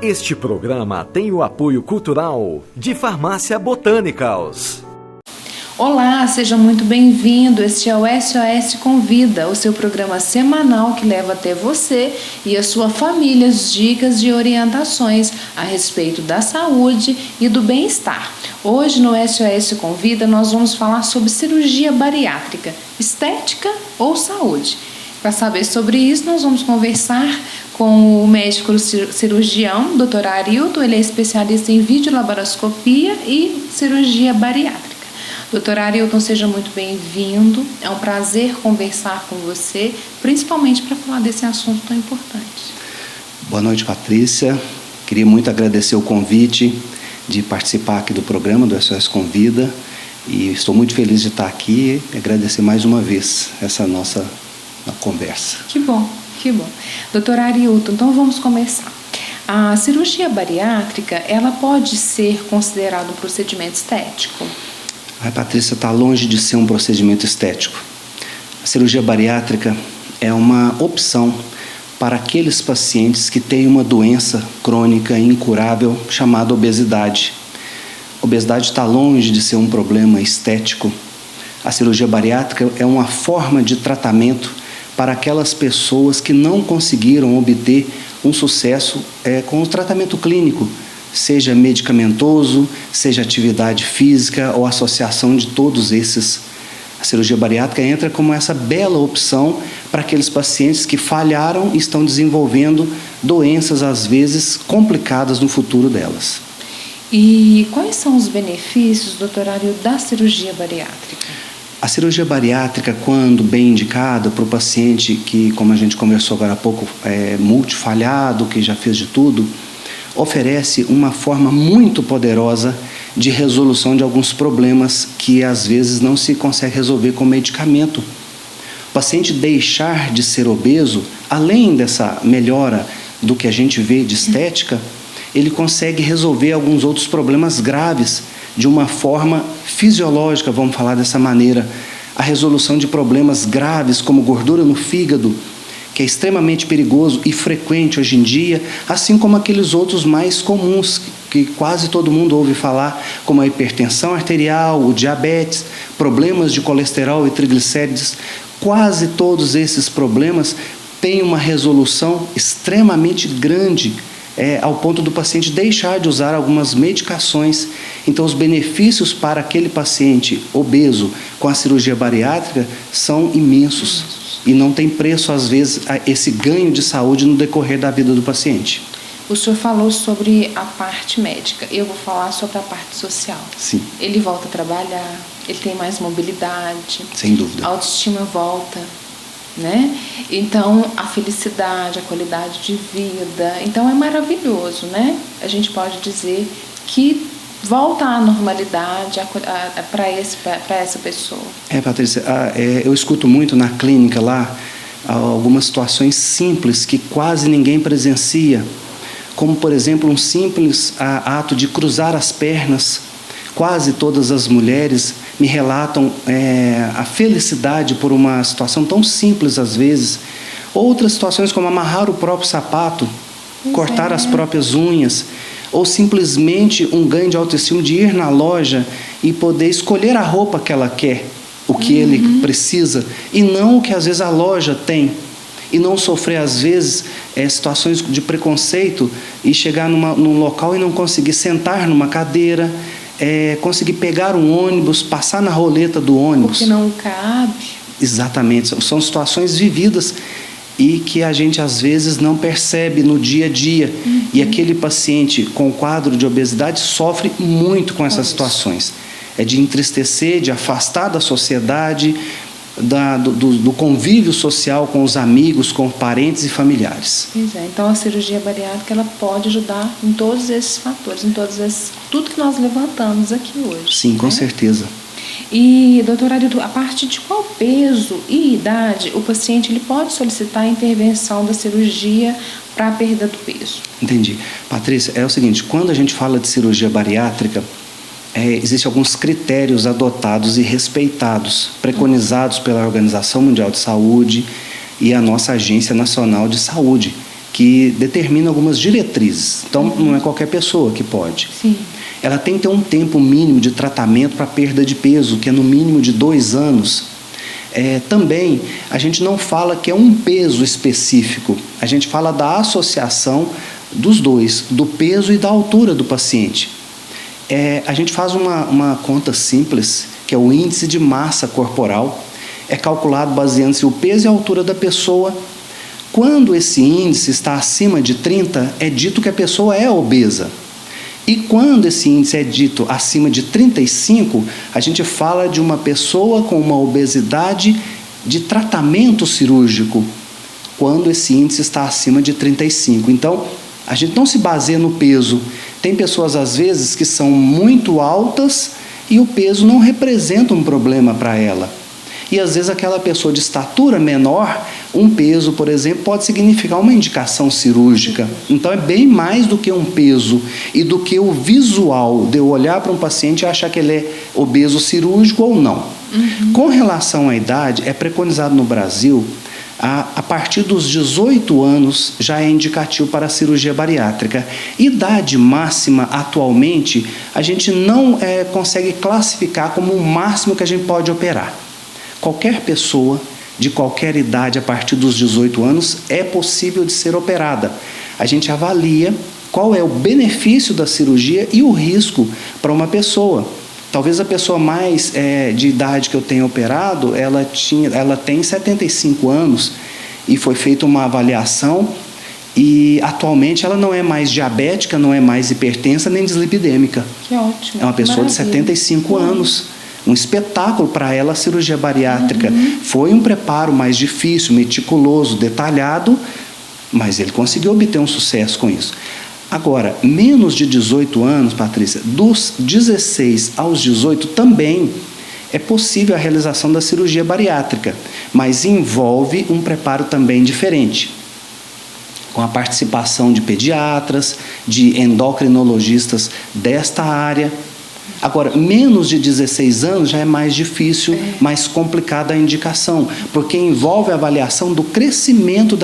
Este programa tem o apoio cultural de Farmácia Botânicas. Olá, seja muito bem-vindo. Este é o SOS Convida, o seu programa semanal que leva até você e a sua família as dicas e orientações a respeito da saúde e do bem-estar. Hoje no SOS Convida nós vamos falar sobre cirurgia bariátrica, estética ou saúde. Para saber sobre isso, nós vamos conversar com o médico cirurgião, Dr. Arilton. Ele é especialista em videolaparoscopia e cirurgia bariátrica. Dr. Arilton, seja muito bem-vindo. É um prazer conversar com você, principalmente para falar desse assunto tão importante. Boa noite, Patrícia. Queria muito agradecer o convite de participar aqui do programa do SOS Convida e estou muito feliz de estar aqui e agradecer mais uma vez essa nossa conversa. Que bom, que bom. Dr. Arilton, então vamos começar. A cirurgia bariátrica, ela pode ser considerada um procedimento estético? Patrícia, está longe de ser um procedimento estético. A cirurgia bariátrica é uma opção para aqueles pacientes que têm uma doença crônica incurável chamada obesidade. A obesidade está longe de ser um problema estético. A cirurgia bariátrica é uma forma de tratamento para aquelas pessoas que não conseguiram obter um sucesso com o tratamento clínico, seja medicamentoso, seja atividade física ou associação de todos esses. A cirurgia bariátrica entra como essa bela opção para aqueles pacientes que falharam e estão desenvolvendo doenças, às vezes, complicadas no futuro delas. E quais são os benefícios, doutor Arilton, da cirurgia bariátrica? A cirurgia bariátrica, quando bem indicada para o paciente que, como a gente conversou agora há pouco, é multifalhado, que já fez de tudo, oferece uma forma muito poderosa de resolução de alguns problemas que às vezes não se consegue resolver com medicamento. O paciente deixar de ser obeso, além dessa melhora do que a gente vê de estética, ele consegue resolver alguns outros problemas graves de uma forma fisiológica, vamos falar dessa maneira. A resolução de problemas graves como gordura no fígado, que é extremamente perigoso e frequente hoje em dia, assim como aqueles outros mais comuns que quase todo mundo ouve falar, como a hipertensão arterial, o diabetes, problemas de colesterol e triglicérides. Quase todos esses problemas têm uma resolução extremamente grande, ao ponto do paciente deixar de usar algumas medicações. Então, os benefícios para aquele paciente obeso com a cirurgia bariátrica são imensos. E não tem preço, às vezes, esse ganho de saúde no decorrer da vida do paciente. O senhor falou sobre a parte médica, eu vou falar sobre a parte social. Sim. Ele volta a trabalhar, ele tem mais mobilidade. Sem dúvida. A autoestima volta, né? Então, a felicidade, a qualidade de vida. Então, é maravilhoso, né? A gente pode dizer que volta à normalidade para essa pessoa. Patrícia, eu escuto muito na clínica lá algumas situações simples que quase ninguém presencia, como, por exemplo, um simples ato de cruzar as pernas. Quase todas as mulheres me relatam a felicidade por uma situação tão simples às vezes. Outras situações como amarrar o próprio sapato, cortar as próprias unhas, ou simplesmente um ganho de autoestima de ir na loja e poder escolher a roupa que ela quer, o que ele precisa, e não o que às vezes a loja tem. E não sofrer às vezes situações de preconceito e chegar num local e não conseguir sentar numa cadeira, conseguir pegar um ônibus, passar na roleta do ônibus. Porque não cabe. Exatamente, são situações vividas e que a gente às vezes não percebe no dia a dia. E aquele paciente com quadro de obesidade sofre muito com essas situações. É de entristecer, de afastar da sociedade, do convívio social com os amigos, com parentes e familiares. Pois é, então a cirurgia bariátrica ela pode ajudar em todos esses fatores, tudo que nós levantamos aqui hoje. Sim, com certeza. E, doutor Arilton, a partir de qual peso e idade o paciente ele pode solicitar a intervenção da cirurgia para a perda do peso? Entendi. Patrícia, é o seguinte, quando a gente fala de cirurgia bariátrica, existem alguns critérios adotados e respeitados, preconizados pela Organização Mundial de Saúde e a nossa Agência Nacional de Saúde, que determina algumas diretrizes. Então, não é qualquer pessoa que pode. Sim. Ela tem que ter um tempo mínimo de tratamento para perda de peso, que é no mínimo de 2 anos. Também, a gente não fala que é um peso específico, a gente fala da associação dos dois, do peso e da altura do paciente. A gente faz uma conta simples, que é o índice de massa corporal, é calculado baseando-se o peso e a altura da pessoa. Quando esse índice está acima de 30, é dito que a pessoa é obesa. E quando esse índice é dito acima de 35, a gente fala de uma pessoa com uma obesidade de tratamento cirúrgico, quando esse índice está acima de 35. Então, a gente não se baseia no peso. Tem pessoas, às vezes, que são muito altas e o peso não representa um problema para ela. E, às vezes, aquela pessoa de estatura menor, um peso, por exemplo, pode significar uma indicação cirúrgica. Então, é bem mais do que um peso e do que o visual de eu olhar para um paciente e achar que ele é obeso cirúrgico ou não. Com relação à idade, é preconizado no Brasil, a partir dos 18 anos já é indicativo para a cirurgia bariátrica. Idade máxima, atualmente, a gente não consegue classificar como o máximo que a gente pode operar. Qualquer pessoa de qualquer idade, a partir dos 18 anos, é possível de ser operada. A gente avalia qual é o benefício da cirurgia e o risco para uma pessoa. Talvez a pessoa mais de idade que eu tenha operado, ela tem 75 anos e foi feita uma avaliação e atualmente ela não é mais diabética, não é mais hipertensa nem dislipidêmica. Que ótimo. É uma pessoa de 75 anos. Um espetáculo para ela a cirurgia bariátrica. Foi um preparo mais difícil, meticuloso, detalhado, mas ele conseguiu obter um sucesso com isso. Agora, menos de 18 anos, Patrícia, dos 16 aos 18 também é possível a realização da cirurgia bariátrica, mas envolve um preparo também diferente, com a participação de pediatras, de endocrinologistas desta área. Agora, menos de 16 anos já é mais difícil, mais complicada a indicação, porque envolve a avaliação do crescimento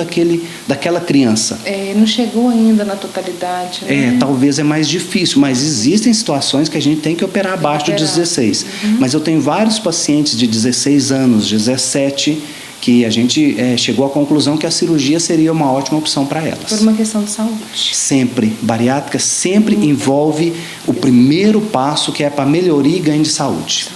daquela criança. Não chegou ainda na totalidade, né? Talvez é mais difícil, mas existem situações que a gente tem que operar abaixo de 16. Mas eu tenho vários pacientes de 16 anos, 17, que a gente chegou à conclusão que a cirurgia seria uma ótima opção para elas. Por uma questão de saúde. Sempre. Bariátrica sempre envolve o primeiro passo, que é para melhoria e ganho de saúde.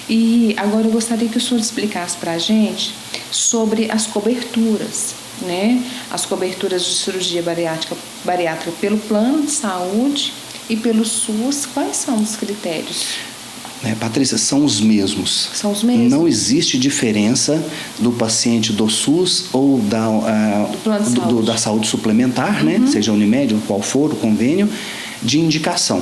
E agora eu gostaria que o senhor explicasse para a gente sobre as coberturas, né? As coberturas de cirurgia bariátrica pelo plano de saúde e pelo SUS. Quais são os critérios? Patrícia, são os mesmos. São os mesmos. Não existe diferença do paciente do SUS ou da saúde suplementar, né? Seja a Unimed ou qual for o convênio, de indicação.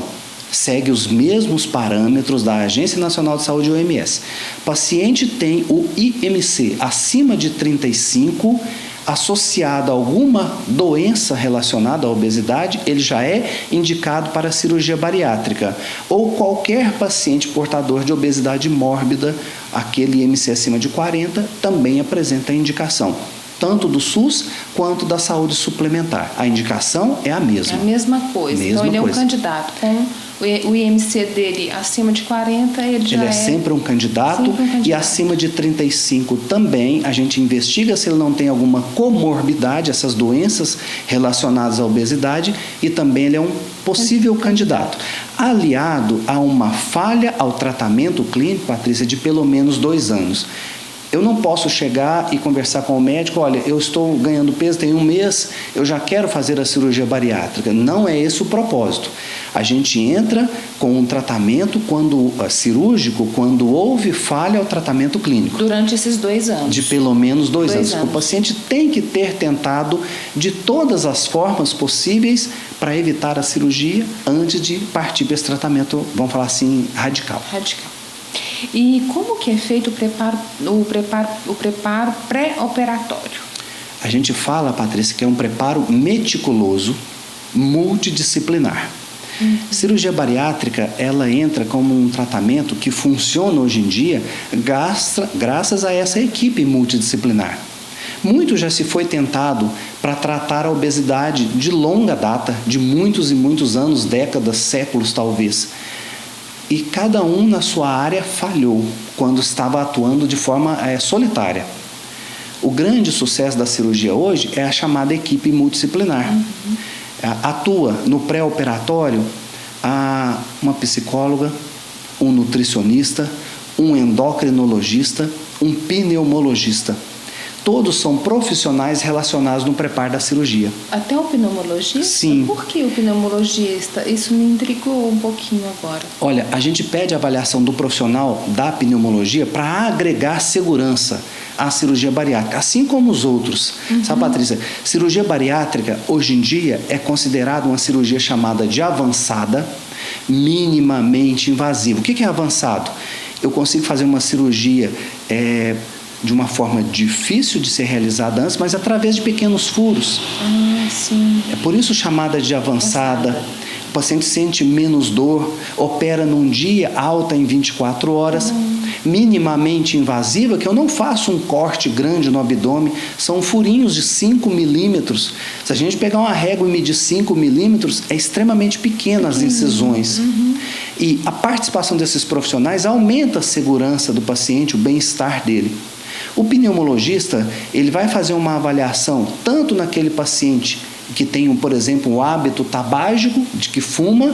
Segue os mesmos parâmetros da Agência Nacional de Saúde, OMS. Paciente tem o IMC acima de 35, associado a alguma doença relacionada à obesidade, ele já é indicado para a cirurgia bariátrica. Ou qualquer paciente portador de obesidade mórbida, aquele IMC acima de 40, também apresenta a indicação, tanto do SUS quanto da saúde suplementar. A indicação é a mesma. É a mesma coisa. Então, ele é um candidato com o IMC dele acima de 40, ele é sempre um candidato. E acima de 35 também, a gente investiga se ele não tem alguma comorbidade, essas doenças relacionadas à obesidade, e também ele é um possível candidato. Aliado a uma falha ao tratamento clínico, Patrícia, de pelo menos 2 anos. Eu não posso chegar e conversar com o médico, olha, eu estou ganhando peso, tem 1 mês, eu já quero fazer a cirurgia bariátrica. Não é esse o propósito. A gente entra com um tratamento cirúrgico quando houve falha ao tratamento clínico. Durante esses 2 anos. De pelo menos 2 anos. O paciente tem que ter tentado de todas as formas possíveis para evitar a cirurgia antes de partir para esse tratamento, vamos falar assim, radical. E como que é feito o preparo pré-operatório? A gente fala, Patrícia, que é um preparo meticuloso, multidisciplinar. Cirurgia bariátrica, ela entra como um tratamento que funciona hoje em dia graças a essa equipe multidisciplinar. Muito já se foi tentado para tratar a obesidade de longa data, de muitos e muitos anos, décadas, séculos talvez. E cada um na sua área falhou quando estava atuando de forma solitária. O grande sucesso da cirurgia hoje é a chamada equipe multidisciplinar. Atua no pré-operatório uma psicóloga, um nutricionista, um endocrinologista, um pneumologista. Todos são profissionais relacionados no preparo da cirurgia. Até o pneumologista? Sim. Por que o pneumologista? Isso me intrigou um pouquinho agora. Olha, a gente pede a avaliação do profissional da pneumologia para agregar segurança à cirurgia bariátrica, assim como os outros. Sabe, Patrícia? Cirurgia bariátrica, hoje em dia, é considerada uma cirurgia chamada de avançada, minimamente invasiva. O que é avançado? Eu consigo fazer uma cirurgia de uma forma difícil de ser realizada antes, mas através de pequenos furos. Sim. É por isso chamada de avançada. O paciente sente menos dor, opera num dia, alta em 24 horas. Minimamente invasiva, que eu não faço um corte grande no abdômen, são furinhos de 5 milímetros. Se a gente pegar uma régua e medir 5 milímetros, é extremamente pequena as incisões. E a participação desses profissionais aumenta a segurança do paciente, o bem-estar dele. O pneumologista, ele vai fazer uma avaliação tanto naquele paciente que tem, por exemplo, um hábito tabágico, de que fuma,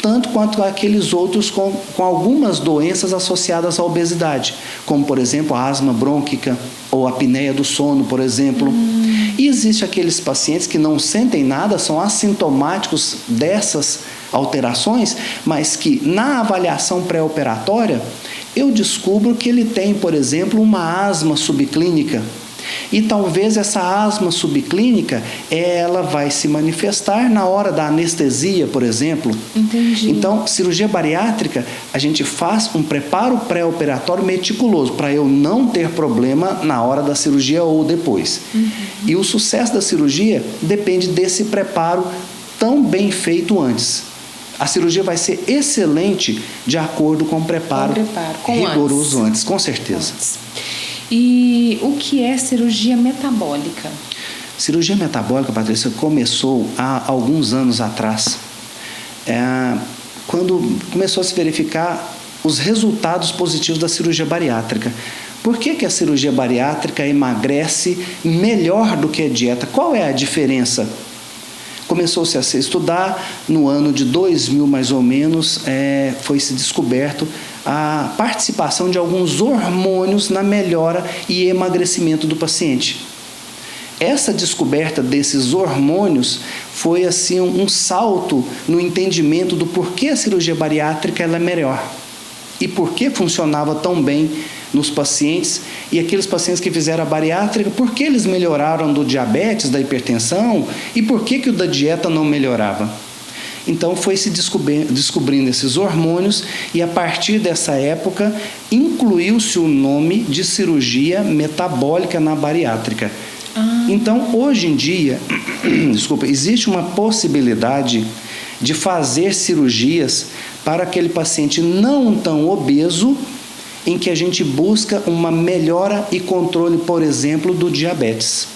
tanto quanto aqueles outros com algumas doenças associadas à obesidade, como, por exemplo, a asma brônquica ou a apneia do sono, por exemplo. E existem aqueles pacientes que não sentem nada, são assintomáticos dessas alterações, mas que na avaliação pré-operatória eu descubro que ele tem, por exemplo, uma asma subclínica. E talvez essa asma subclínica, ela vai se manifestar na hora da anestesia, por exemplo. Entendi. Então, cirurgia bariátrica, a gente faz um preparo pré-operatório meticuloso, para eu não ter problema na hora da cirurgia ou depois. E o sucesso da cirurgia depende desse preparo tão bem feito antes. A cirurgia vai ser excelente de acordo com o preparo rigoroso antes, com certeza. E o que é cirurgia metabólica? Cirurgia metabólica, Patrícia, começou há alguns anos atrás, quando começou a se verificar os resultados positivos da cirurgia bariátrica. Por que a cirurgia bariátrica emagrece melhor do que a dieta? Qual é a diferença? Começou-se a se estudar, no ano de 2000 mais ou menos, foi-se descoberto a participação de alguns hormônios na melhora e emagrecimento do paciente. Essa descoberta desses hormônios foi assim um salto no entendimento do porquê a cirurgia bariátrica ela é melhor e por que funcionava tão bem nos pacientes, e aqueles pacientes que fizeram a bariátrica, por que eles melhoraram do diabetes, da hipertensão, e por que o da dieta não melhorava? Então foi se descobrindo esses hormônios, e a partir dessa época incluiu-se o nome de cirurgia metabólica na bariátrica. Então hoje em dia, existe uma possibilidade de fazer cirurgias para aquele paciente não tão obeso, em que a gente busca uma melhora e controle, por exemplo, do diabetes.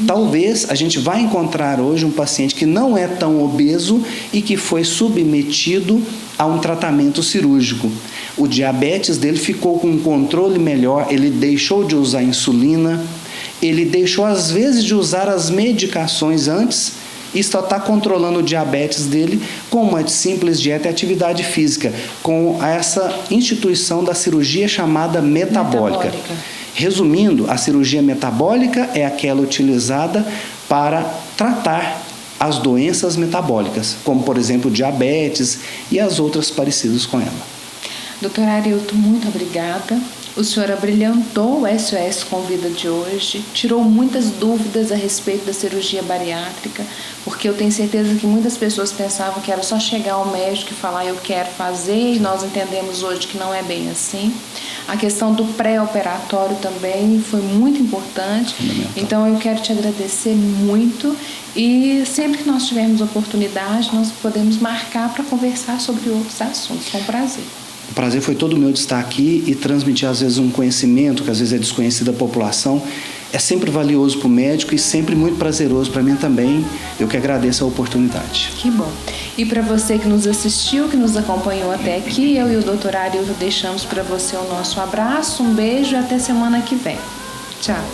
Talvez a gente vai encontrar hoje um paciente que não é tão obeso e que foi submetido a um tratamento cirúrgico. O diabetes dele ficou com um controle melhor, ele deixou de usar insulina, ele deixou às vezes de usar as medicações antes e só está controlando o diabetes dele com uma simples dieta e atividade física, com essa instituição da cirurgia chamada metabólica. Resumindo, a cirurgia metabólica é aquela utilizada para tratar as doenças metabólicas, como por exemplo diabetes e as outras parecidas com ela. Doutora Arilton, muito obrigada. O senhor abrilhantou o SOS Convida de hoje, tirou muitas dúvidas a respeito da cirurgia bariátrica, porque eu tenho certeza que muitas pessoas pensavam que era só chegar ao médico e falar eu quero fazer, e nós entendemos hoje que não é bem assim. A questão do pré-operatório também foi muito importante, então eu quero te agradecer muito, e sempre que nós tivermos oportunidade, nós podemos marcar para conversar sobre outros assuntos, com prazer. O prazer foi todo meu de estar aqui e transmitir, às vezes, um conhecimento que às vezes é desconhecido da população é sempre valioso para o médico e sempre muito prazeroso para mim também. Eu que agradeço a oportunidade. Que bom. E para você que nos assistiu, que nos acompanhou até aqui, eu e o Dr. Arildo deixamos para você o nosso abraço, um beijo e até semana que vem. Tchau.